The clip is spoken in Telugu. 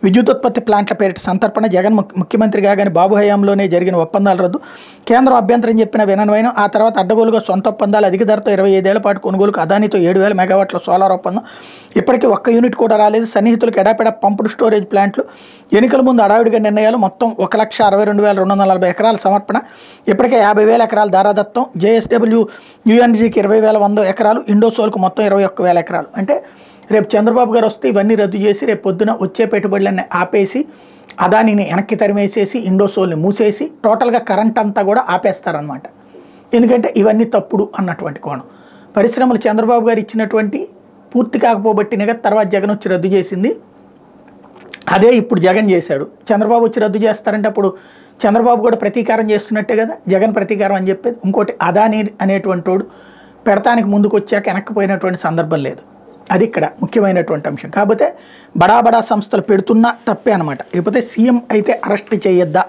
విద్యుతుత్పత్తి ప్లాంట్ల పేరిట సంతర్పణ, జగన్ ముఖ్యమంత్రిగా కానీ బాబు హయాంలోనే జరిగిన ఒప్పందాల రద్దు, కేంద్రం అభ్యంతరం చెప్పిన వినన్వయం, ఆ తర్వాత అడ్డగోలుగా సొంత ఒప్పందాలు, అధిక ధరతో 25 ఏళ్ల పాటు కొనుగోలుకు అదానితో 7,000 మెగావాట్ల సోలార్ ఒప్పందం, ఇప్పటికీ ఒక్క యూనిట్ కూడా రాలేదు, సన్నిహితులకు ఎడాపెడా పంపుడు స్టోరేజ్ ప్లాంట్లు, ఎన్నికల ముందు అడావిడిగా నిర్ణయాలు, మొత్తం 1,62,240 ఎకరాల సమర్పణ, ఇప్పటికే 50,000 ఎకరాల దారాదత్తం, జేఎస్డబ్ల్యూ యూఎన్జీకి 20,100 ఎకరాలు, ఇండోసోల్కు మొత్తం 21,000 ఎకరాలు. అంటే రేపు చంద్రబాబు గారు వస్తే ఇవన్నీ రద్దు చేసి రేపు పొద్దున వచ్చే పెట్టుబడులన్నీ ఆపేసి అదానిని వెనక్కి తరిమేసేసి ఇండోసోల్ని మూసేసి టోటల్గా కరెంట్ అంతా కూడా ఆపేస్తారనమాట. ఎందుకంటే ఇవన్నీ తప్పుడు అన్నటువంటి కోణం. పరిశ్రమలు చంద్రబాబు గారు ఇచ్చినటువంటి పూర్తి కాకపోబట్టినగా తర్వాత జగన్ వచ్చి రద్దు చేసింది. అదే ఇప్పుడు జగన్ చేశాడు. చంద్రబాబు వచ్చి రద్దు చేస్తారంటే అప్పుడు చంద్రబాబు కూడా ప్రతీకారం చేస్తున్నట్టే కదా, జగన్ ప్రతీకారం అని చెప్పేది. ఇంకోటి అదాని అనేటువంటి వాడు పెడతానికి ముందుకు వచ్చాక వెనక్కిపోయినటువంటి సందర్భం లేదు. అది ఇక్కడ ముఖ్యమైనటువంటి అంశం. కాకపోతే బడా సంస్థలు పెడుతున్నా తప్పే అనమాట. లేకపోతే సీఎం అయితే అరెస్ట్ చేయొద్దా